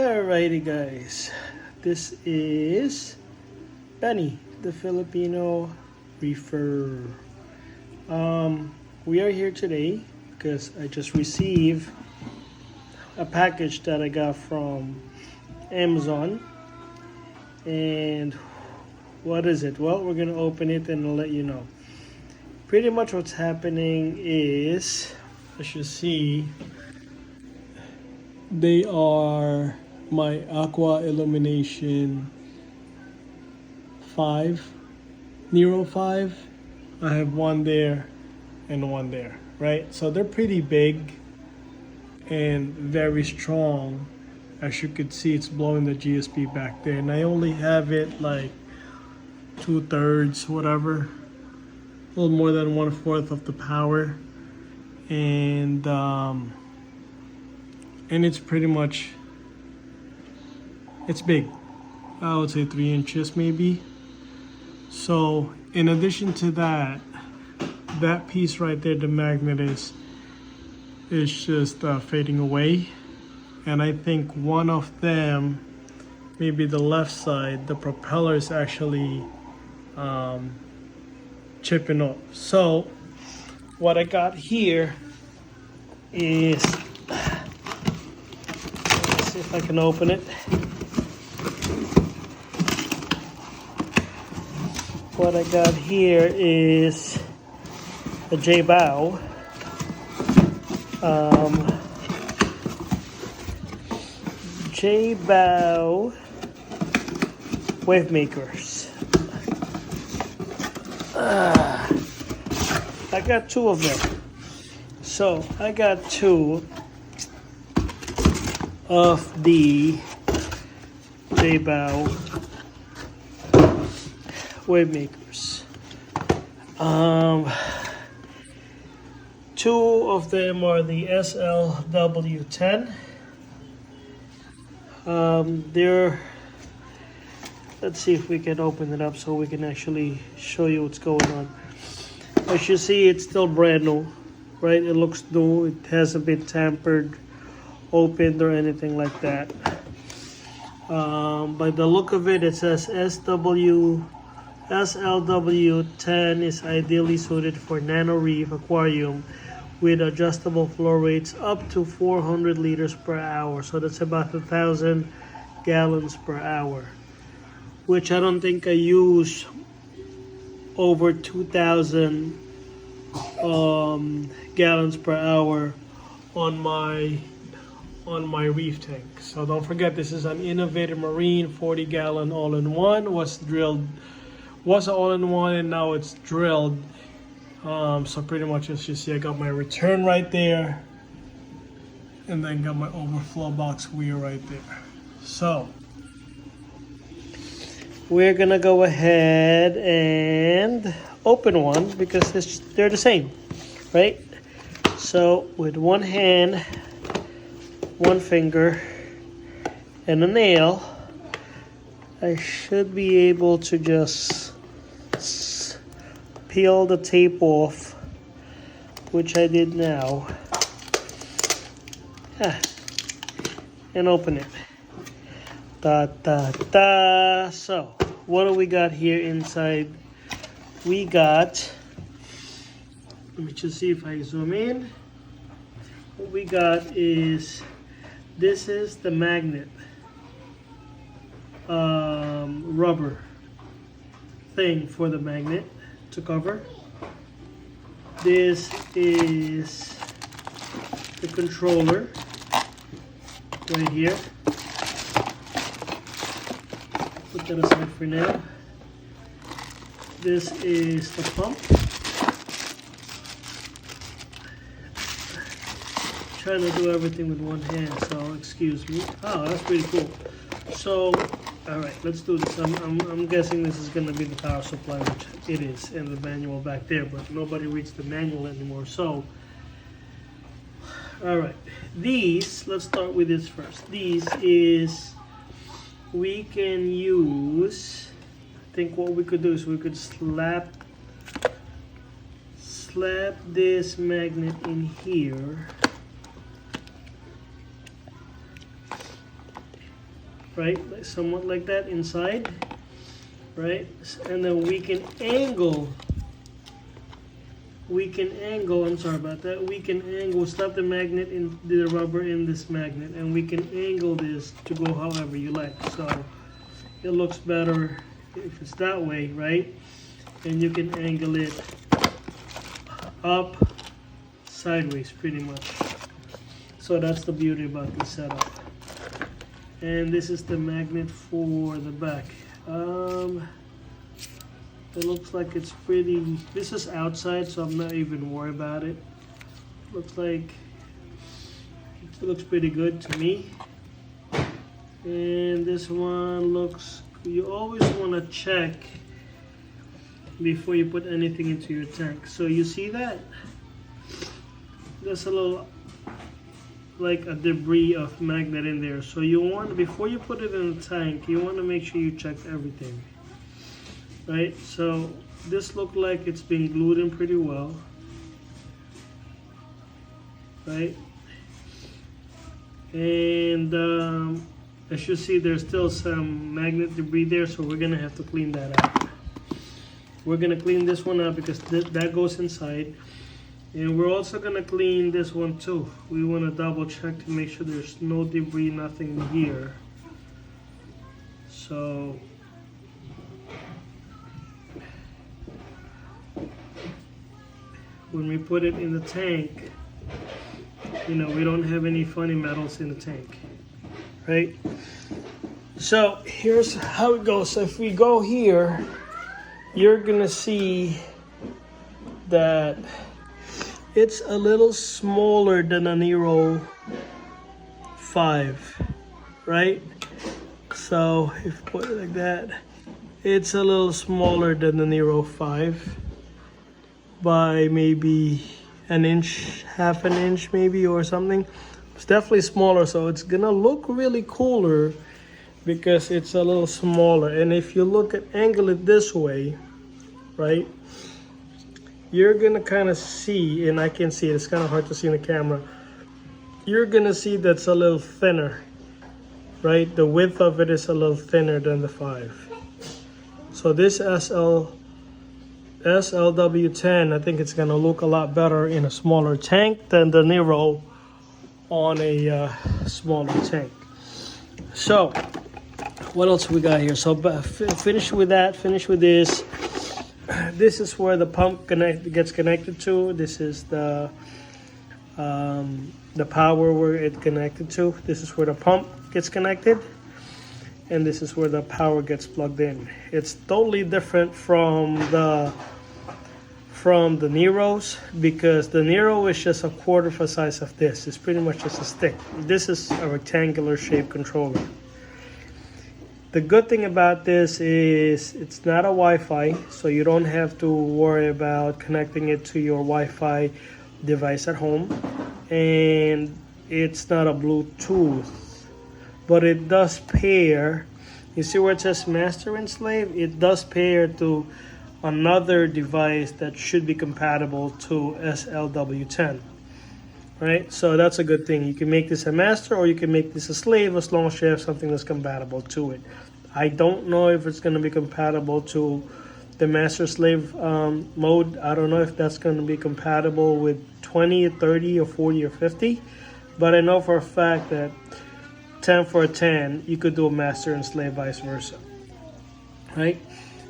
Alrighty guys, this is Benny, the Filipino reefer. We are here today because I just received a package that I got from Amazon. And what is it? Well, we're gonna open it and I'll let you know. Pretty much what's happening is, as you see, they are my Aqua Illumination 5, Nero 5. I have one there and one there, right? So they're pretty big and very strong. As you could see, it's blowing the GSP back there, and I only have it like 2/3, whatever, a little more than 1/4 of the power, and it's pretty much, it's big. I would say 3 inches maybe. So in addition to that, that piece right there, the magnet is just fading away. And I think one of them, maybe the left side, the propeller is actually chipping off. So what I got here is, let's see if I can open it. What I got here is a Jebao. Jebao wave makers. I got 2 of them. So I got 2 of the Jebao wave makers. 2 of them are the SLW-10. Let's see if we can open it up so we can actually show you what's going on. As you see, it's still brand new, right? It looks new. It hasn't been tampered, opened, or anything like that. By the look of it, it says SLW-10 is ideally suited for nano reef aquarium with adjustable flow rates up to 400 liters per hour. So that's about 1,000 gallons per hour, which I don't think I use over 2,000 gallons per hour on my reef tank. So don't forget, this is an Innovative Marine 40-gallon all-in-one. Was all-in-one and now it's drilled. So pretty much, as you see, I got my return right there, and then got my overflow box wheel right there. So we're gonna go ahead and open one because they're the same, right? So with one hand, one finger, and a nail, I should be able to just peel the tape off, which I did now, and open it. So what do we got here inside? We got, let me just see if I zoom in. What we got is, this is the magnet rubber thing for the magnet to cover. This is the controller right here. Put that aside for now. This is the pump. Trying to do everything with one hand, so excuse me. Oh, that's pretty cool. So, all right, let's do this. I'm guessing this is going to be the power supply, which it is, and the manual back there, but nobody reads the manual anymore. So, all right, these, let's start with this first. These is, we can use, I think what we could do is we could slap this magnet in here. right? Somewhat like that inside, right? And then we can angle, I'm sorry about that, we can angle, slap the magnet in the rubber in this magnet, and we can angle this to go however you like. So it looks better if it's that way, right? And you can angle it up, sideways pretty much. So that's the beauty about this setup. And this is the magnet for the back. It looks like it's pretty, this is outside, so I'm not even worried about it. Looks like it looks pretty good to me. And this one looks, you always want to check before you put anything into your tank. So you see that? There's a little, like a debris of magnet in there. So you want, before you put it in the tank, you want to make sure you check everything. Right, so this looks like it's been glued in pretty well, right? And as you see, there's still some magnet debris there, so we're gonna have to clean that out. We're gonna clean this one out because that goes inside, and we're also gonna clean this one too. We want to double check to make sure there's no debris, nothing here. So when we put it in the tank, you know, we don't have any funny metals in the tank, right? So here's how it goes. So if we go here, you're gonna see that it's a little smaller than a Nero 5, right? So if you put it like that, it's a little smaller than the Nero 5. By maybe an inch, half an inch maybe, or something. It's definitely smaller, so it's gonna look really cooler because it's a little smaller. And if you look at angle it this way, right, you're gonna kind of see, and I can see it, it's kind of hard to see in the camera, you're gonna see that's a little thinner, right? The width of it is a little thinner than the 5. So this SLW-10, I think it's gonna look a lot better in a smaller tank than the Nero on a smaller tank. So what else we got here? So finish with that, finish with this. This is where the pump gets connected to. This is the power where it's connected to. This is where the pump gets connected. And this is where the power gets plugged in. It's totally different from the Neros, because the Nero is just a quarter of the size of this. It's pretty much just a stick. This is a rectangular shaped controller. The good thing about this is it's not a Wi-Fi, so you don't have to worry about connecting it to your Wi-Fi device at home, and it's not a Bluetooth. But it does pair, you see where it says master and slave? It does pair to another device that should be compatible to SLW-10, right? So that's a good thing. You can make this a master or you can make this a slave as long as you have something that's compatible to it. I don't know if it's going to be compatible to the master slave mode. I don't know if that's going to be compatible with 20, 30, or 40, or 50, but I know for a fact that 10 for a 10, you could do a master and slave, vice versa. Right?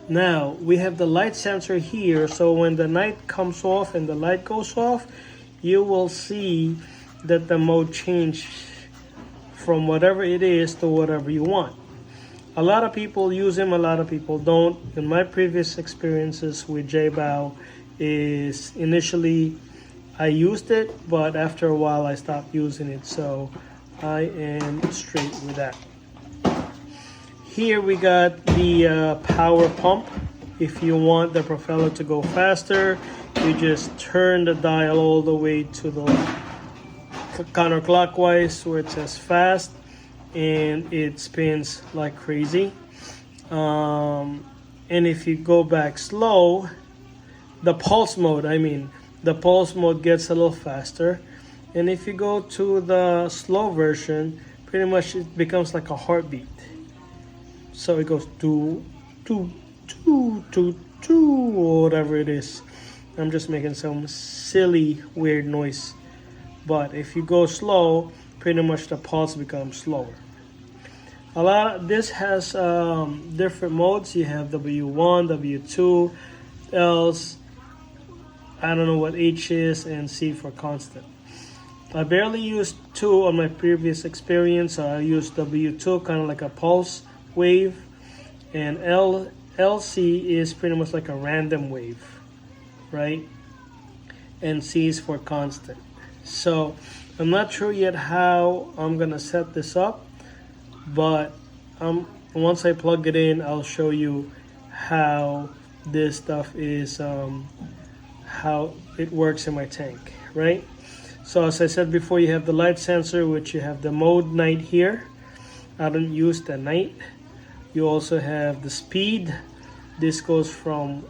Now, we have the light sensor here, so when the light comes off and the light goes off, you will see that the mode changed from whatever it is to whatever you want. A lot of people use them, a lot of people don't. In my previous experiences with Jebao, is initially I used it, but after a while I stopped using it, so I am straight with that. Here we got the power pump. If you want the propeller to go faster, you just turn the dial all the way to the counterclockwise where it says fast, and it spins like crazy. And if you go back slow, the pulse mode gets a little faster. And if you go to the slow version, pretty much it becomes like a heartbeat. So it goes two, two, two, two, two, or whatever it is. I'm just making some silly, weird noise. But if you go slow, pretty much the pulse becomes slower. This has different modes. You have W1, W2, L's, I don't know what H is, and C for constant. I barely used 2 on my previous experience. So I used W2, kind of like a pulse wave, and LC is pretty much like a random wave, right? And C is for constant. So I'm not sure yet how I'm gonna set this up, but once I plug it in, I'll show you how this stuff is, how it works in my tank, right? So as I said before, you have the light sensor, which you have the mode night here. I don't use the night. You also have the speed. This goes from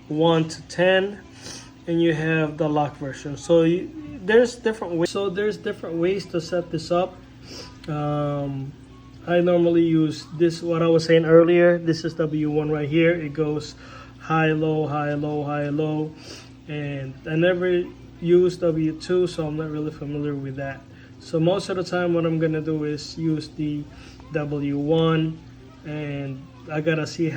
1 to 10, and you have the lock version. So there's different ways. To set this up. I normally use this, what I was saying earlier. This is W1 right here. It goes high, low, high, low, high, low. And I never use W2, so I'm not really familiar with that. So most of the time what I'm gonna do is use the W1, and I gotta see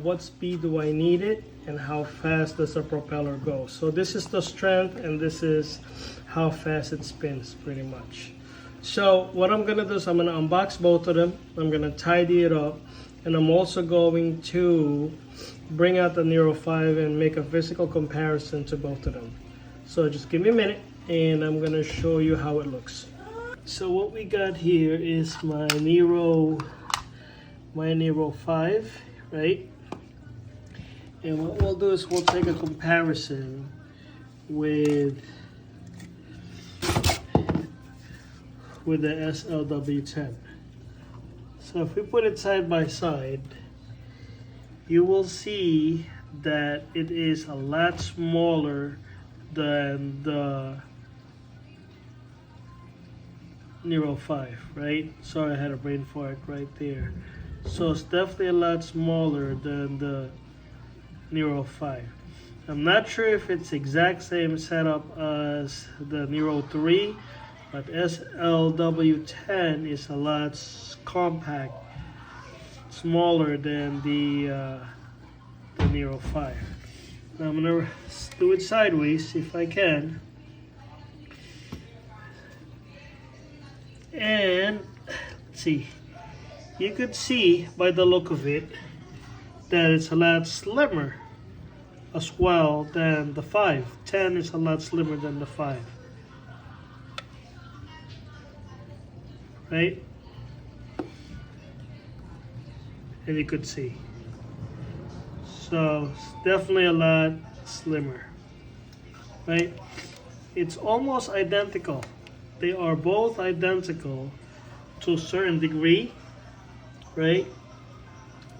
what speed do I need it, and how fast does the propeller go. So this is the strength, and this is how fast it spins, pretty much. So what I'm gonna do is I'm gonna unbox both of them. I'm gonna tidy it up, and I'm also going to bring out the Nero 5 and make a physical comparison to both of them. So just give me a minute, and I'm gonna show you how it looks. So what we got here is my Nero 5, right? And what we'll do is we'll take a comparison with the SLW-10. So if we put it side by side, you will see that it is a lot smaller than the Nero 5, right? Sorry, I had a brain fart right there. So it's definitely a lot smaller than the Nero 5. I'm not sure if it's exact same setup as the Nero 3, but SLW-10 is a lot compact, smaller than the Nero 5. Now I'm gonna do it sideways if I can, and let's see. You could see by the look of it that it's a lot slimmer as well than the 5. 10 is a lot slimmer than the 5. Right? And you could see. So it's definitely a lot slimmer. Right? It's almost identical. They are both identical to a certain degree. Right?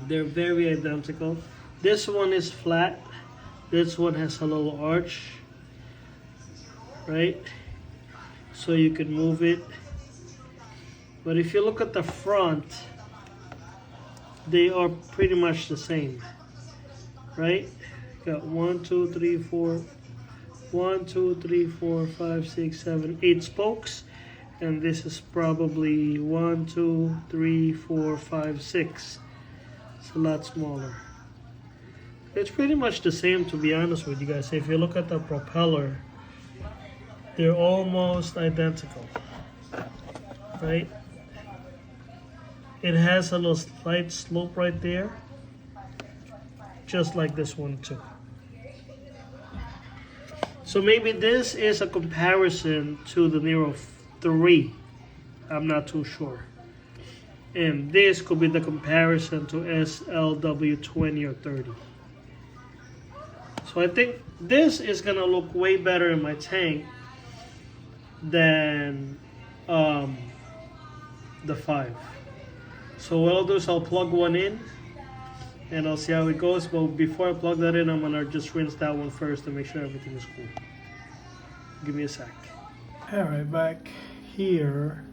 They're very identical. This one is flat. This one has a little arch. Right? So you can move it. But if you look at the front, they are pretty much the same, right? Got 1, 2, 3, 4, 1, 2, 3, 4, 5, 6, 7, 8 spokes, and this is probably 1, 2, 3, 4, 5, 6. It's a lot smaller. It's pretty much the same, to be honest with you guys. If you look at the propeller, they're almost identical, right? It has a little slight slope right there, just like this one too. So maybe this is a comparison to the Nero 3. I'm not too sure. And this could be the comparison to SLW-20 or 30. So I think this is gonna look way better in my tank than the 5. So what I'll do is I'll plug one in, and I'll see how it goes. But before I plug that in, I'm gonna just rinse that one first to make sure everything is cool. Give me a sec. All right, back here.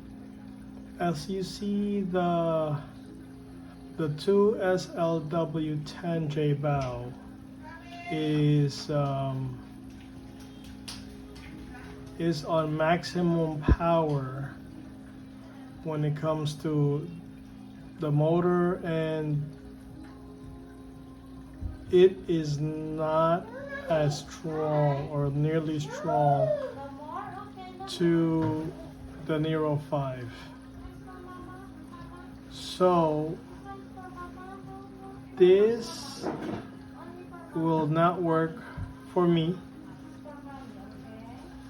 As you see, the two SLW-10 Jebao is on maximum power when it comes to the motor, and it is not as strong or nearly strong to the Nero 5. So this will not work for me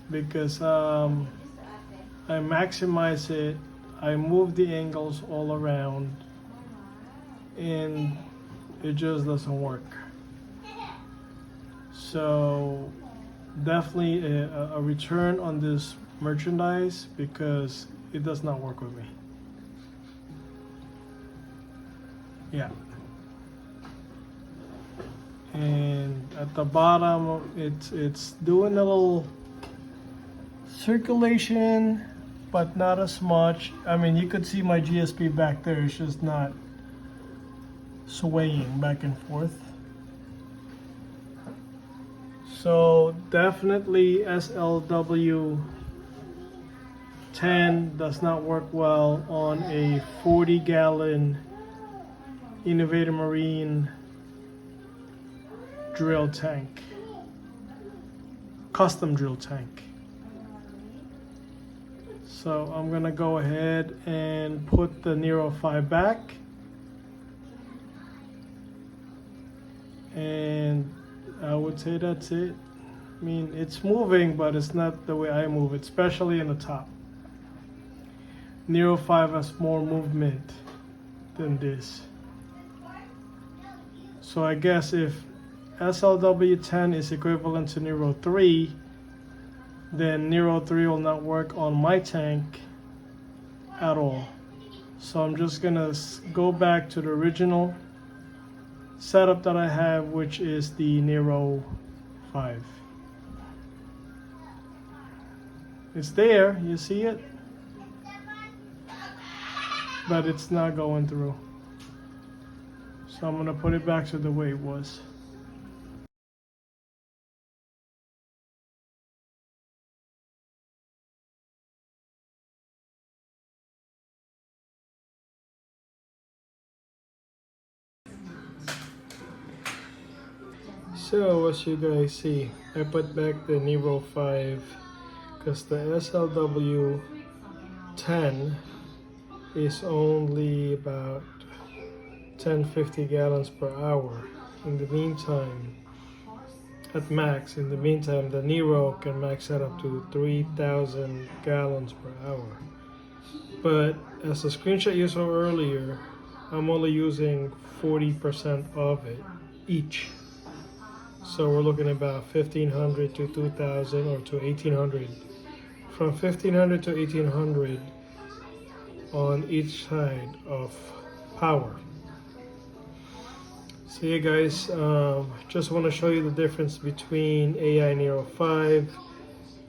because I maximize it, I move the angles all around, and it just doesn't work. So definitely a return on this merchandise because it does not work with me. Yeah. And at the bottom, it's doing a little circulation, but not as much. I mean, you could see my GSP back there. It's just not swaying back and forth. So definitely SLW-10 does not work well on a 40-gallon Innovator Marine drill tank, custom drill tank. So I'm gonna go ahead and put the Nero 5 back, and I would say that's it. I mean, it's moving, but it's not the way I move it, especially in the top. Nero 5 has more movement than this. So I guess if SLW-10 is equivalent to Nero 3, then Nero 3 will not work on my tank at all. So I'm just gonna go back to the original setup that I have, which is the Nero 5. It's there, you see it? But it's not going through. So I'm gonna put it back to the way it was. So as you guys see, I put back the Nero 5 because the SLW-10 is only about 10-50 gallons per hour. In the meantime, at max, in the meantime, the Nero can max that up to 3,000 gallons per hour. But as the screenshot you saw earlier, I'm only using 40% of it each. So we're looking at about 1,500 to 2,000 or to 1,800. From 1,500 to 1,800 on each side of power. So yeah guys, just want to show you the difference between AI Nero 5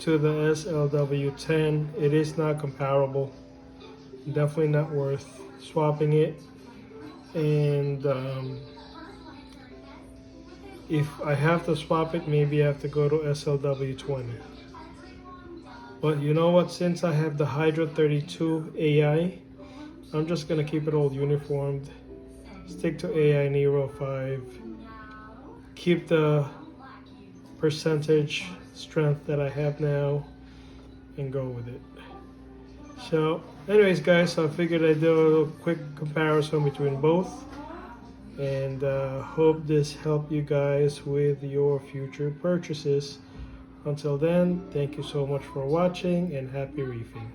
to the SLW-10. It is not comparable. Definitely not worth swapping it. And if I have to swap it, maybe I have to go to SLW-20. But you know what, since I have the Hydra 32 AI, I'm just gonna keep it all uniformed. Stick to AI Nero 5. Keep the percentage strength that I have now and go with it. So anyways guys, I figured I'd do a little quick comparison between both. And hope this helped you guys with your future purchases. Until then, thank you so much for watching and happy reefing.